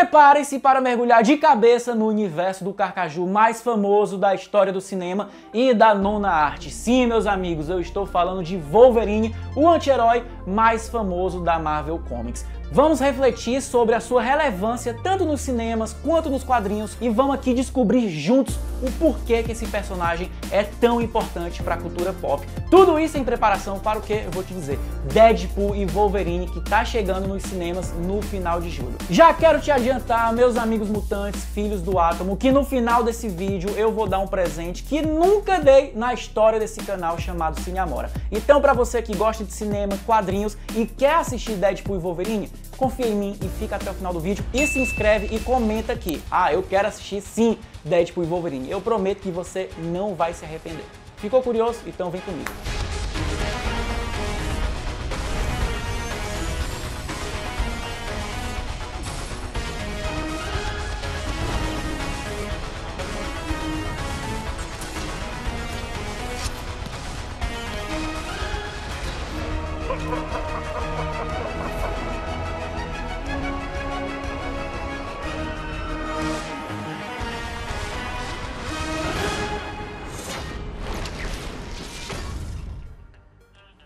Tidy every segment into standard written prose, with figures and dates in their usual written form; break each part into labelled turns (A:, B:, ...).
A: Preparem-se para mergulhar de cabeça no universo do carcaju mais famoso da história do cinema e da nona arte. Sim, meus amigos, eu estou falando de Wolverine, o anti-herói mais famoso da Marvel Comics. Vamos refletir sobre a sua relevância tanto nos cinemas quanto nos quadrinhos e vamos aqui descobrir juntos o porquê que esse personagem é tão importante para a cultura pop. Tudo isso em preparação para o que eu vou te dizer, Deadpool e Wolverine, que tá chegando nos cinemas no final de julho. Já quero te adiantar, meus amigos mutantes, filhos do átomo, que no final desse vídeo eu vou dar um presente que nunca dei na história desse canal chamado Cine Amora. Então, para você que gosta de cinema, quadrinhos e quer assistir Deadpool e Wolverine, confia em mim e fica até o final do vídeo e se inscreve e comenta aqui. Ah, eu quero assistir sim Deadpool e Wolverine. Eu prometo que você não vai se arrepender. Ficou curioso? Então vem comigo.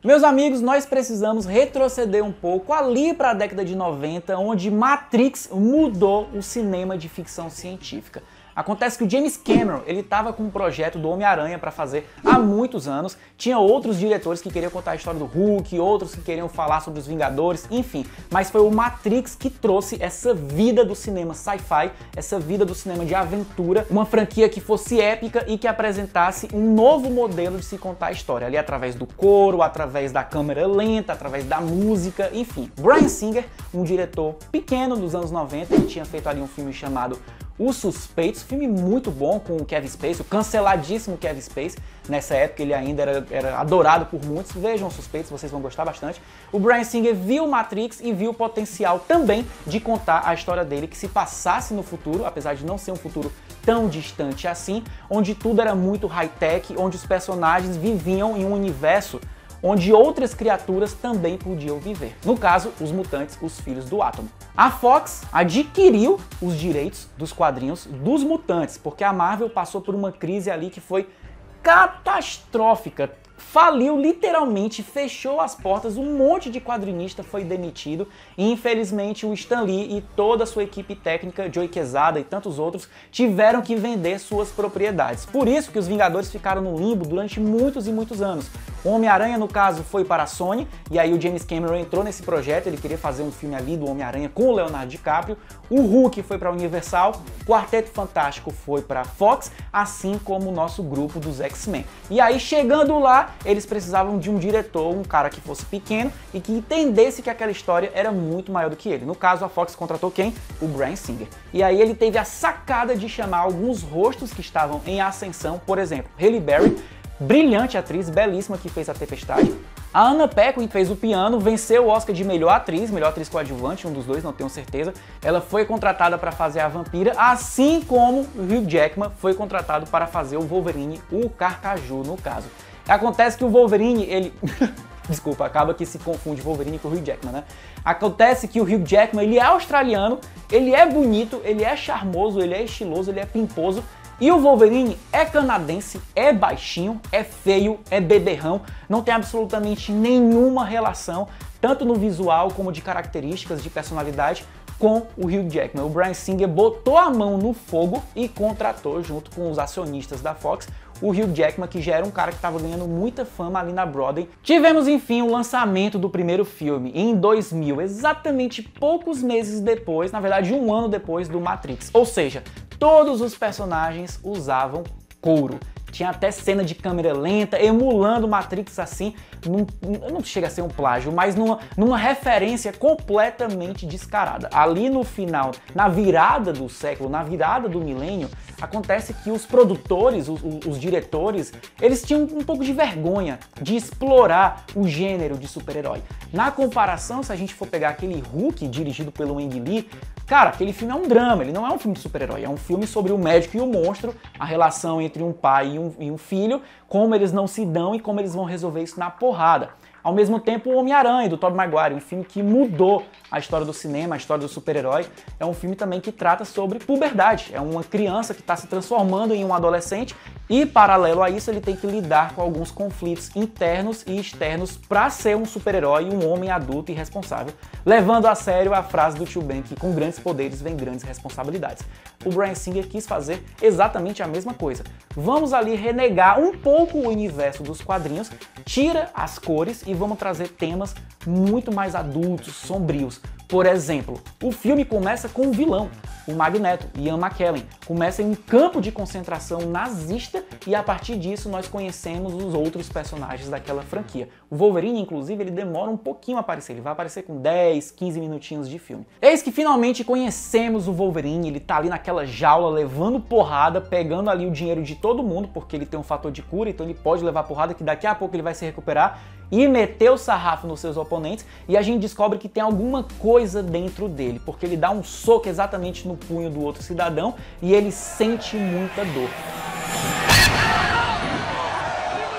A: Meus amigos, nós precisamos retroceder um pouco ali para a década de 90, onde Matrix mudou o cinema de ficção científica. Acontece que o James Cameron, ele estava com um projeto do Homem-Aranha para fazer há muitos anos, tinha outros diretores que queriam contar a história do Hulk, outros que queriam falar sobre os Vingadores, enfim, mas foi o Matrix que trouxe essa vida do cinema sci-fi, essa vida do cinema de aventura, uma franquia que fosse épica e que apresentasse um novo modelo de se contar a história, ali através do coro, através da câmera lenta, através da música, enfim. Bryan Singer, um diretor pequeno dos anos 90, ele tinha feito ali um filme chamado Os Suspeitos, filme muito bom com o Kevin Spacey, o canceladíssimo Kevin Spacey. Nessa época ele ainda era adorado por muitos. Vejam Os Suspeitos, vocês vão gostar bastante. O Bryan Singer viu Matrix e viu o potencial também de contar a história dele que se passasse no futuro, apesar de não ser um futuro tão distante assim, onde tudo era muito high-tech, onde os personagens viviam em um universo onde outras criaturas também podiam viver. No caso, os mutantes, os filhos do átomo. A Fox adquiriu os direitos dos quadrinhos dos mutantes, porque a Marvel passou por uma crise ali que foi catastrófica. Faliu literalmente, fechou as portas, um monte de quadrinista foi demitido e infelizmente o Stan Lee e toda a sua equipe técnica, Joe Quesada e tantos outros, tiveram que vender suas propriedades. Por isso que os Vingadores ficaram no limbo durante muitos e muitos anos. O Homem-Aranha, no caso, foi para a Sony, e aí o James Cameron entrou nesse projeto, ele queria fazer um filme ali do Homem-Aranha com o Leonardo DiCaprio. O Hulk foi para a Universal, o Quarteto Fantástico foi para a Fox, assim como o nosso grupo dos X-Men. E aí, chegando lá, eles precisavam de um diretor, um cara que fosse pequeno e que entendesse que aquela história era muito maior do que ele. No caso, a Fox contratou quem? O Bryan Singer. E aí ele teve a sacada de chamar alguns rostos que estavam em ascensão, por exemplo, Halle Berry, brilhante atriz, belíssima, que fez A Tempestade. A Anna Paquin fez o piano, venceu o Oscar de melhor atriz coadjuvante, um dos dois, não tenho certeza. Ela foi contratada para fazer a vampira, assim como o Hugh Jackman foi contratado para fazer o Wolverine, o Carcaju, no caso. Acontece que o Wolverine, ele... Desculpa, acaba que se confunde Wolverine com o Hugh Jackman, né? Acontece que o Hugh Jackman, ele é australiano, ele é bonito, ele é charmoso, ele é estiloso, ele é pimposo. E o Wolverine é canadense, é baixinho, é feio, é beberrão, não tem absolutamente nenhuma relação, tanto no visual como de características, de personalidade, com o Hugh Jackman. O Bryan Singer botou a mão no fogo e contratou, junto com os acionistas da Fox, o Hugh Jackman, que já era um cara que estava ganhando muita fama ali na Broadway. Tivemos, enfim, o lançamento do primeiro filme, em 2000, exatamente poucos meses depois, na verdade, um ano depois do Matrix. Ou seja, todos os personagens usavam couro. Tinha até cena de câmera lenta, emulando Matrix assim, não chega a ser um plágio, mas numa referência completamente descarada. Ali no final, na virada do século, na virada do milênio, acontece que os produtores, os diretores, eles tinham um pouco de vergonha de explorar o gênero de super-herói. Na comparação, se a gente for pegar aquele Hulk dirigido pelo Ang Lee, cara, aquele filme é um drama, ele não é um filme de super-herói, é um filme sobre o médico e o monstro, a relação entre um pai e um filho, como eles não se dão e como eles vão resolver isso na porrada. Ao mesmo tempo, o Homem-Aranha, do Tobey Maguire, um filme que mudou a história do cinema, a história do super-herói. É um filme também que trata sobre puberdade. É uma criança que está se transformando em um adolescente e, paralelo a isso, ele tem que lidar com alguns conflitos internos e externos para ser um super-herói, um homem adulto e responsável, levando a sério a frase do Tio Ben que com grandes poderes vem grandes responsabilidades. O Bryan Singer quis fazer exatamente a mesma coisa. Vamos ali renegar um pouco o universo dos quadrinhos, tira as cores e vamos trazer temas muito mais adultos, sombrios. Por exemplo, o filme começa com um vilão, o Magneto, Ian McKellen. Começa em um campo de concentração nazista e a partir disso nós conhecemos os outros personagens daquela franquia. O Wolverine, inclusive, ele demora um pouquinho a aparecer, ele vai aparecer com 10, 15 minutinhos de filme. Eis que finalmente conhecemos o Wolverine, ele tá ali naquela jaula levando porrada, pegando ali o dinheiro de todo mundo, porque ele tem um fator de cura, então ele pode levar porrada que daqui a pouco ele vai se recuperar e meter o sarrafo nos seus oponentes, e a gente descobre que tem alguma coisa dentro dele, porque ele dá um soco exatamente no punho do outro cidadão e ele sente muita dor.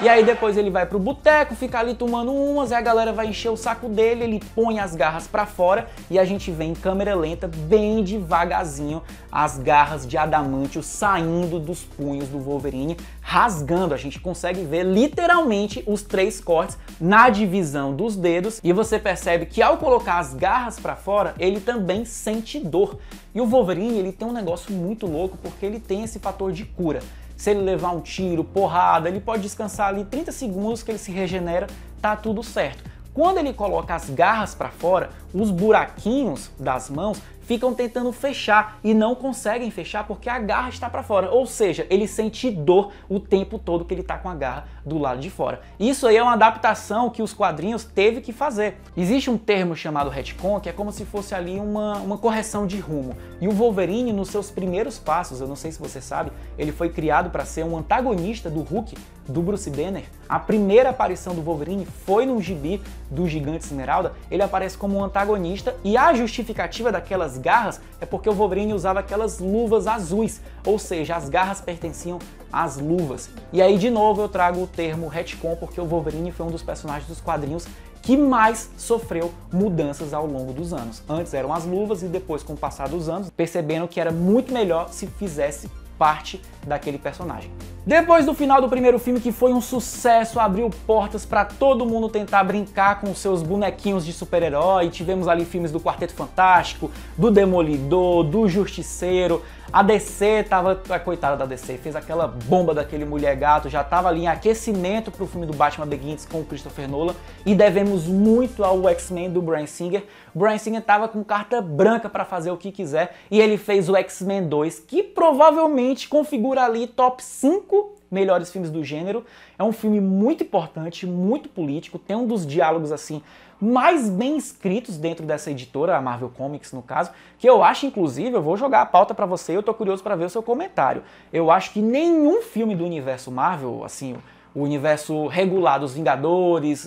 A: E aí depois ele vai pro boteco, fica ali tomando umas, e a galera vai encher o saco dele, ele põe as garras pra fora e a gente vê em câmera lenta, bem devagarzinho, as garras de adamantio saindo dos punhos do Wolverine, rasgando. A gente consegue ver literalmente os 3 cortes na divisão dos dedos e você percebe que ao colocar as garras pra fora, ele também sente dor. E o Wolverine, ele tem um negócio muito louco porque ele tem esse fator de cura. Se ele levar um tiro, porrada, ele pode descansar ali 30 segundos que ele se regenera, tá tudo certo. Quando ele coloca as garras para fora, os buraquinhos das mãos ficam tentando fechar e não conseguem fechar porque a garra está para fora. Ou seja, ele sente dor o tempo todo que ele está com a garra do lado de fora. Isso aí é uma adaptação que os quadrinhos teve que fazer. Existe um termo chamado retcon, que é como se fosse ali uma correção de rumo. E o Wolverine, nos seus primeiros passos, eu não sei se você sabe, ele foi criado para ser um antagonista do Hulk, do Bruce Banner. A primeira aparição do Wolverine foi num gibi do Gigante Esmeralda. Ele aparece como um antagonista e a justificativa daquelas garras é porque o Wolverine usava aquelas luvas azuis, ou seja, as garras pertenciam às luvas. E aí de novo eu trago o termo retcon porque o Wolverine foi um dos personagens dos quadrinhos que mais sofreu mudanças ao longo dos anos. Antes eram as luvas e depois, com o passar dos anos, percebendo que era muito melhor se fizesse parte daquele personagem. Depois do final do primeiro filme, que foi um sucesso, abriu portas para todo mundo tentar brincar com seus bonequinhos de super-herói. Tivemos ali filmes do Quarteto Fantástico, do Demolidor, do Justiceiro. A DC tava, coitada da DC, fez aquela bomba daquele Mulher Gato, já tava ali em aquecimento pro filme do Batman Begins com o Christopher Nolan, e devemos muito ao X-Men do Bryan Singer. O Bryan Singer tava com carta branca para fazer o que quiser, e ele fez o X-Men 2, que provavelmente configura ali top 5 melhores filmes do gênero. É um filme muito importante, muito político, tem um dos diálogos assim mais bem escritos dentro dessa editora, a Marvel Comics no caso, que eu acho, inclusive, eu vou jogar a pauta pra você e eu tô curioso pra ver o seu comentário. Eu acho que nenhum filme do universo Marvel, assim, o universo regular dos Vingadores,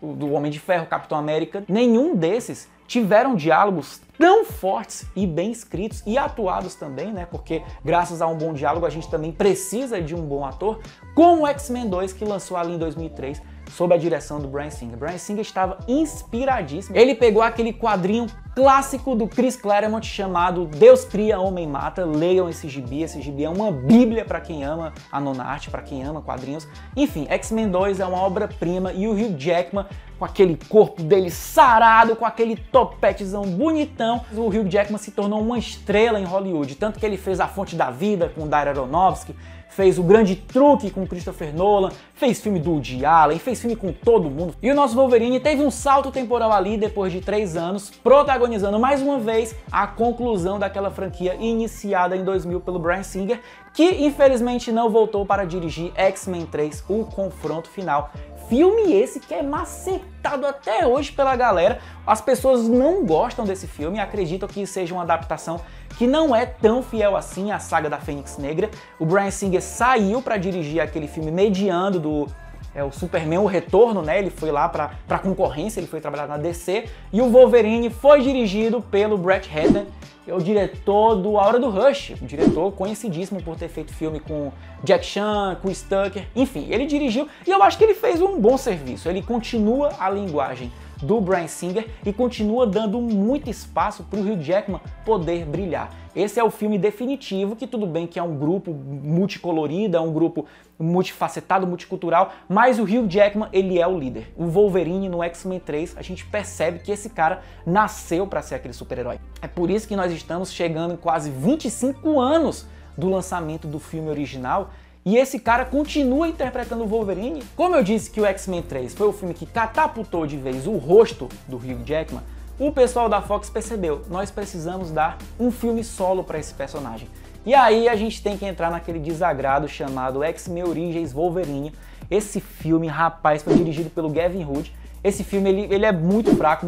A: do Homem de Ferro, Capitão América, nenhum desses tiveram diálogos tão fortes e bem escritos e atuados também, né? Porque graças a um bom diálogo a gente também precisa de um bom ator, como o X-Men 2 que lançou ali em 2003, sob a direção do Bryan Singer. Bryan Singer estava inspiradíssimo. Ele pegou aquele quadrinho clássico do Chris Claremont chamado Deus Cria, Homem Mata. Leiam esse gibi é uma bíblia para quem ama a nona arte, para quem ama quadrinhos. Enfim, X-Men 2 é uma obra-prima e o Hugh Jackman, com aquele corpo dele sarado, com aquele topetezão bonitão, o Hugh Jackman se tornou uma estrela em Hollywood, tanto que ele fez A Fonte da Vida com Darren Aronofsky, fez O Grande Truque com Christopher Nolan, fez filme do Woody Allen, fez filme com todo mundo. E o nosso Wolverine teve um salto temporal ali depois de 3 anos, protagonizando mais uma vez a conclusão daquela franquia iniciada em 2000 pelo Bryan Singer, que infelizmente não voltou para dirigir X-Men 3, O Confronto Final. Filme esse que é macetado até hoje pela galera. As pessoas não gostam desse filme, acreditam que seja uma adaptação que não é tão fiel assim à saga da Fênix Negra. O Bryan Singer saiu para dirigir aquele filme mediando do o Superman, o Retorno, né? Ele foi lá para concorrência, ele foi trabalhar na DC. E o Wolverine foi dirigido pelo Brett Ratner, é o diretor do A Hora do Rush, um diretor conhecidíssimo por ter feito filme com Jack Chan, com Stucker, enfim, ele dirigiu e eu acho que ele fez um bom serviço, ele continua a linguagem do Bryan Singer e continua dando muito espaço para o Hugh Jackman poder brilhar. Esse é o filme definitivo, que tudo bem que é um grupo multicolorido, é um grupo multifacetado, multicultural, mas o Hugh Jackman, ele é o líder. O Wolverine no X-Men 3, a gente percebe que esse cara nasceu para ser aquele super-herói. É por isso que nós estamos chegando em quase 25 anos do lançamento do filme original, e esse cara continua interpretando o Wolverine. Como eu disse que o X-Men 3 foi o filme que catapultou de vez o rosto do Hugh Jackman, o pessoal da Fox percebeu, nós precisamos dar um filme solo para esse personagem. E aí a gente tem que entrar naquele desagrado chamado X-Men Origins Wolverine. Esse filme, rapaz, foi dirigido pelo Gavin Hood. Esse filme ele é muito fraco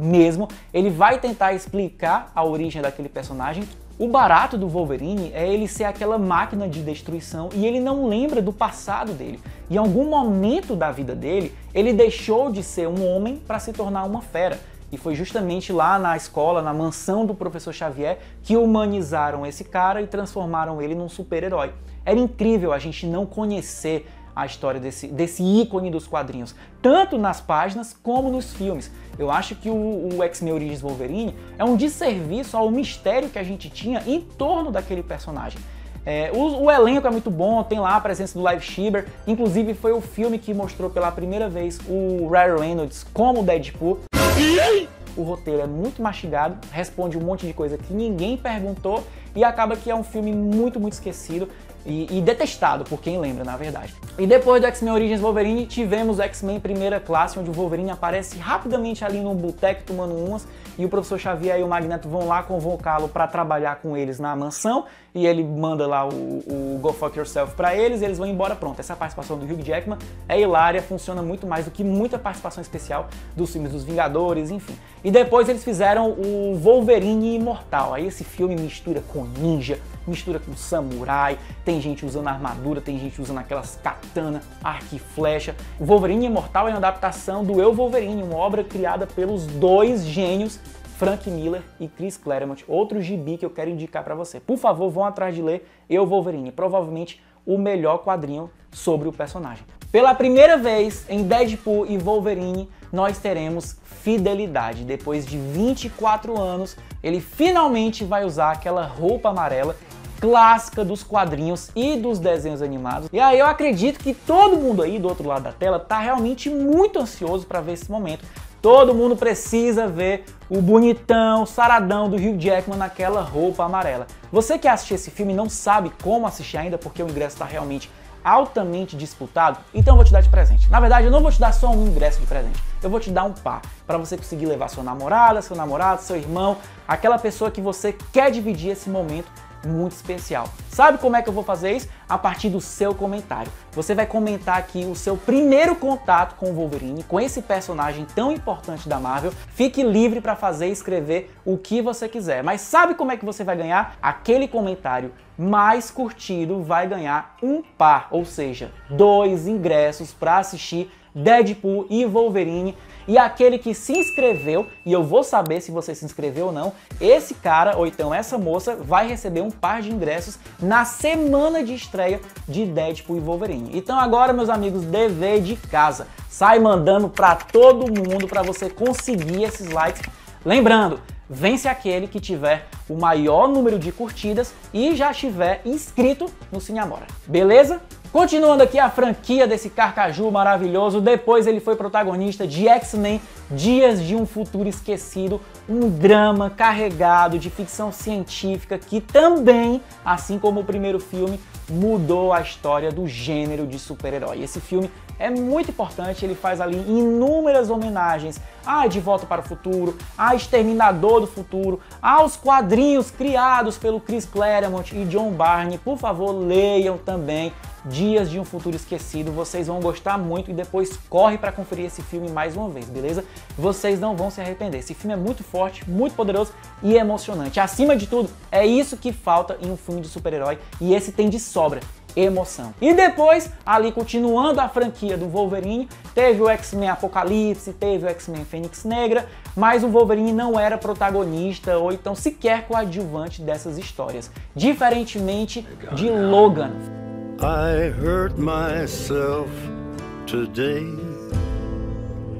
A: mesmo. Ele vai tentar explicar a origem daquele personagem. O barato do Wolverine é ele ser aquela máquina de destruição e ele não lembra do passado dele. Em algum momento da vida dele, ele deixou de ser um homem para se tornar uma fera. E foi justamente lá na escola, na mansão do professor Xavier, que humanizaram esse cara e transformaram ele num super-herói. Era incrível a gente não conhecer a história desse ícone dos quadrinhos, tanto nas páginas como nos filmes. Eu acho que o X-Men Origins Wolverine é um desserviço ao mistério que a gente tinha em torno daquele personagem. O elenco é muito bom, tem lá a presença do Live Schreiber, inclusive foi o filme que mostrou pela primeira vez o Ryan Reynolds como Deadpool. O roteiro é muito mastigado, responde um monte de coisa que ninguém perguntou e acaba que é um filme muito esquecido e detestado por quem lembra, na verdade. E depois do X-Men Origins Wolverine, tivemos o X-Men Primeira Classe, onde o Wolverine aparece rapidamente ali num boteco tomando umas e o professor Xavier e o Magneto vão lá convocá-lo para trabalhar com eles na mansão e ele manda lá o Go Fuck Yourself para eles e eles vão embora. Pronto, essa participação do Hugh Jackman é hilária, funciona muito mais do que muita participação especial dos filmes dos Vingadores, enfim. E depois eles fizeram o Wolverine Imortal. Aí esse filme mistura com ninja, mistura com samurai, tem gente usando armadura, tem gente usando aquelas katana, arco e flecha. O Wolverine Imortal é uma adaptação do Eu, Wolverine, uma obra criada pelos dois gênios, Frank Miller e Chris Claremont, outro gibi que eu quero indicar para você. Por favor, vão atrás de ler Eu, Wolverine, provavelmente o melhor quadrinho sobre o personagem. Pela primeira vez em Deadpool e Wolverine, nós teremos fidelidade. Depois de 24 anos, ele finalmente vai usar aquela roupa amarela clássica dos quadrinhos e dos desenhos animados. E aí eu acredito que todo mundo aí do outro lado da tela tá realmente muito ansioso para ver esse momento. Todo mundo precisa ver o bonitão, saradão do Hugh Jackman naquela roupa amarela. Você que assistiu esse filme e não sabe como assistir ainda porque o ingresso está realmente altamente disputado, então eu vou te dar de presente. Na verdade, eu não vou te dar só um ingresso de presente, eu vou te dar um par, para você conseguir levar sua namorada, seu namorado, seu irmão, aquela pessoa que você quer dividir esse momento muito especial. Sabe como é que eu vou fazer isso? A partir do seu comentário. Você vai comentar aqui o seu primeiro contato com o Wolverine, com esse personagem tão importante da Marvel. Fique livre para fazer e escrever o que você quiser. Mas sabe como é que você vai ganhar? Aquele comentário mais curtido vai ganhar um par, ou seja, 2 ingressos para assistir Deadpool e Wolverine. E aquele que se inscreveu, e eu vou saber se você se inscreveu ou não, esse cara ou então essa moça vai receber um par de ingressos na semana de estreia de Deadpool e Wolverine. Então agora, meus amigos, dever de casa. Sai mandando para todo mundo para você conseguir esses likes. Lembrando, vence aquele que tiver o maior número de curtidas e já estiver inscrito no Cine Amora. Beleza? Continuando aqui a franquia desse carcaju maravilhoso, depois ele foi protagonista de X-Men Dias de um Futuro Esquecido, um drama carregado de ficção científica que também, assim como o primeiro filme, mudou a história do gênero de super-herói. Esse filme é muito importante, ele faz ali inúmeras homenagens a De Volta para o Futuro, a Exterminador do Futuro, aos quadrinhos criados pelo Chris Claremont e John Byrne. Por favor, leiam também Dias de um Futuro Esquecido, vocês vão gostar muito e depois corre para conferir esse filme mais uma vez, beleza? Vocês não vão se arrepender, esse filme é muito forte, muito poderoso e emocionante. Acima de tudo, é isso que falta em um filme de super-herói e esse tem de sobra. emoção. E depois, ali continuando a franquia do Wolverine, teve o X-Men Apocalipse, teve o X-Men Fênix Negra, mas o Wolverine não era protagonista ou então sequer coadjuvante dessas histórias, diferentemente de Logan.
B: I hurt myself today.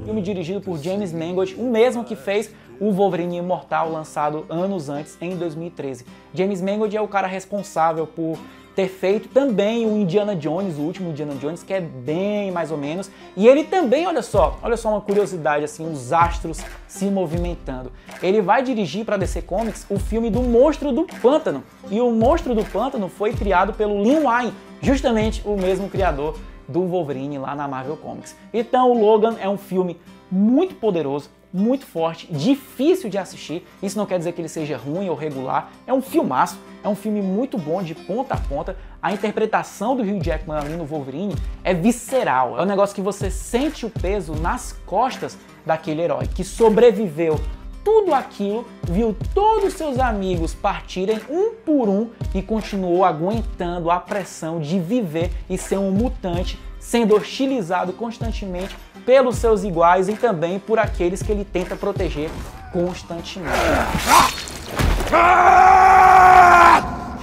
A: Filme dirigido por James Mangold, o mesmo que fez o Wolverine Imortal, lançado anos antes, em 2013. James Mangold é o cara responsável por ter feito também o Indiana Jones, o último Indiana Jones, que é bem mais ou menos. E ele também, olha só uma curiosidade, assim, os astros se movimentando. Ele vai dirigir para DC Comics o filme do Monstro do Pântano. E o Monstro do Pântano foi criado pelo Len Wein, justamente o mesmo criador do Wolverine lá na Marvel Comics. Então o Logan é um filme muito poderoso, muito forte, difícil de assistir. Isso não quer dizer que ele seja ruim ou regular, é um filmaço, é um filme muito bom de ponta a ponta. A interpretação do Hugh Jackman ali no Wolverine é visceral, é um negócio que você sente o peso nas costas daquele herói que sobreviveu tudo aquilo, viu todos seus amigos partirem um por um e continuou aguentando a pressão de viver e ser um mutante, sendo hostilizado constantemente pelos seus iguais e também por aqueles que ele tenta proteger constantemente.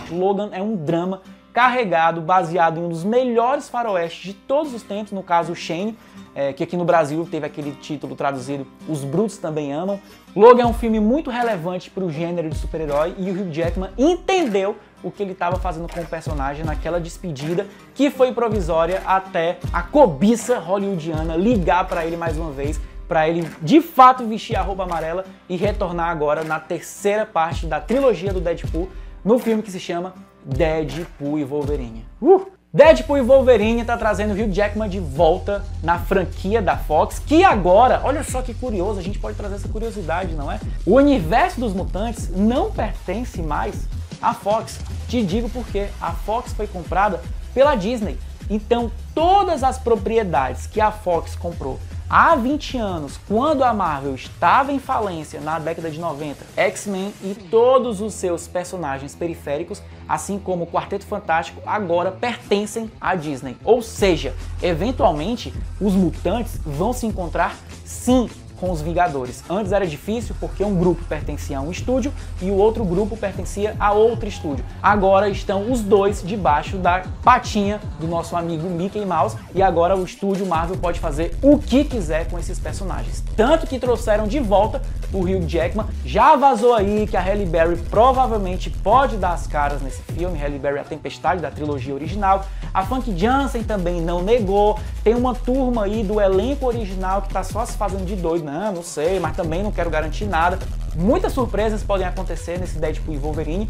A: Logan é um drama carregado, baseado em um dos melhores faroestes de todos os tempos, no caso o Shane, que aqui no Brasil teve aquele título traduzido Os Brutos Também Amam. Logan é um filme muito relevante para o gênero de super-herói e o Hugh Jackman entendeu o que ele estava fazendo com o personagem naquela despedida, que foi provisória até a cobiça hollywoodiana ligar para ele mais uma vez, para ele de fato vestir a roupa amarela e retornar agora na terceira parte da trilogia do Deadpool, no filme que se chama Deadpool e Wolverine. Deadpool e Wolverine tá trazendo Hugh Jackman de volta na franquia da Fox, que agora, olha só que curioso, a gente pode trazer essa curiosidade, não é? O universo dos mutantes não pertence mais à Fox. Te digo por quê. A Fox foi comprada pela Disney. Então, todas as propriedades que a Fox comprou há 20 anos, quando a Marvel estava em falência na década de 90, X-Men e todos os seus personagens periféricos, assim como o Quarteto Fantástico, agora pertencem à Disney. Ou seja, eventualmente, os mutantes vão se encontrar, sim, com os Vingadores. Antes era difícil porque um grupo pertencia a um estúdio e o outro grupo pertencia a outro estúdio. Agora estão os dois debaixo da patinha do nosso amigo Mickey Mouse e agora o estúdio Marvel pode fazer o que quiser com esses personagens. Tanto que trouxeram de volta o Hugh Jackman. Já vazou aí que a Halle Berry provavelmente pode dar as caras nesse filme. Halle Berry é a Tempestade da trilogia original. A Famke Janssen também não negou. Tem uma turma aí do elenco original que tá só se fazendo de doido. Não sei, mas também não quero garantir nada. Muitas surpresas podem acontecer nesse Deadpool e Wolverine.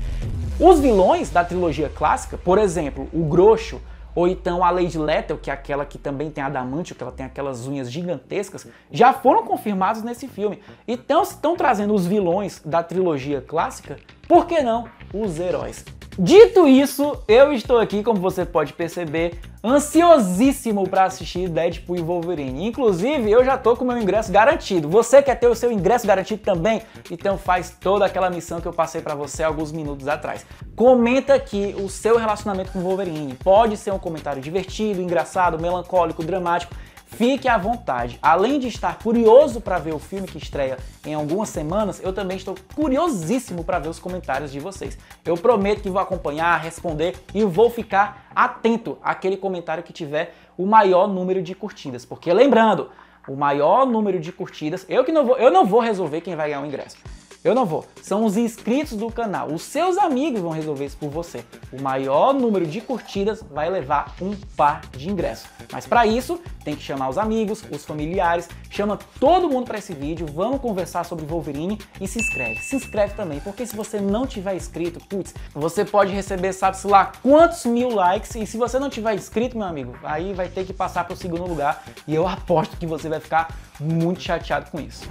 A: Os vilões da trilogia clássica, por exemplo, o Groxo, ou então a Lady Lethal, que é aquela que também tem adamantio, que ela tem aquelas unhas gigantescas, já foram confirmados nesse filme. Então, se estão trazendo os vilões da trilogia clássica, por que não os heróis? Dito isso, eu estou aqui, como você pode perceber, ansiosíssimo para assistir Deadpool e Wolverine. Inclusive, eu já tô com o meu ingresso garantido. Você quer ter o seu ingresso garantido também? Então faz toda aquela missão que eu passei para você alguns minutos atrás. Comenta aqui o seu relacionamento com o Wolverine. Pode ser um comentário divertido, engraçado, melancólico, dramático. Fique à vontade. Além de estar curioso para ver o filme que estreia em algumas semanas, eu também estou curiosíssimo para ver os comentários de vocês. Eu prometo que vou acompanhar, responder e vou ficar atento àquele comentário que tiver o maior número de curtidas. Porque lembrando, o maior número de curtidas, eu não vou resolver quem vai ganhar o ingresso. Eu não vou. São os inscritos do canal. Os seus amigos vão resolver isso por você. O maior número de curtidas vai levar um par de ingressos. Mas para isso, tem que chamar os amigos, os familiares, chama todo mundo para esse vídeo, vamos conversar sobre Wolverine e se inscreve. Se inscreve também, porque se você não tiver inscrito, putz, você pode receber sabe-se lá quantos mil likes e se você não tiver inscrito, meu amigo, aí vai ter que passar para o segundo lugar e eu aposto que você vai ficar muito chateado com isso.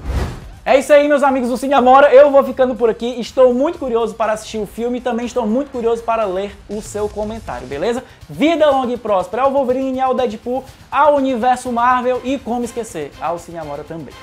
A: É isso aí, meus amigos do Cine Amora, eu vou ficando por aqui, estou muito curioso para assistir o filme e também estou muito curioso para ler o seu comentário, beleza? Vida longa e próspera ao Wolverine, ao Deadpool, ao Universo Marvel e, como esquecer, ao Cine Amora também.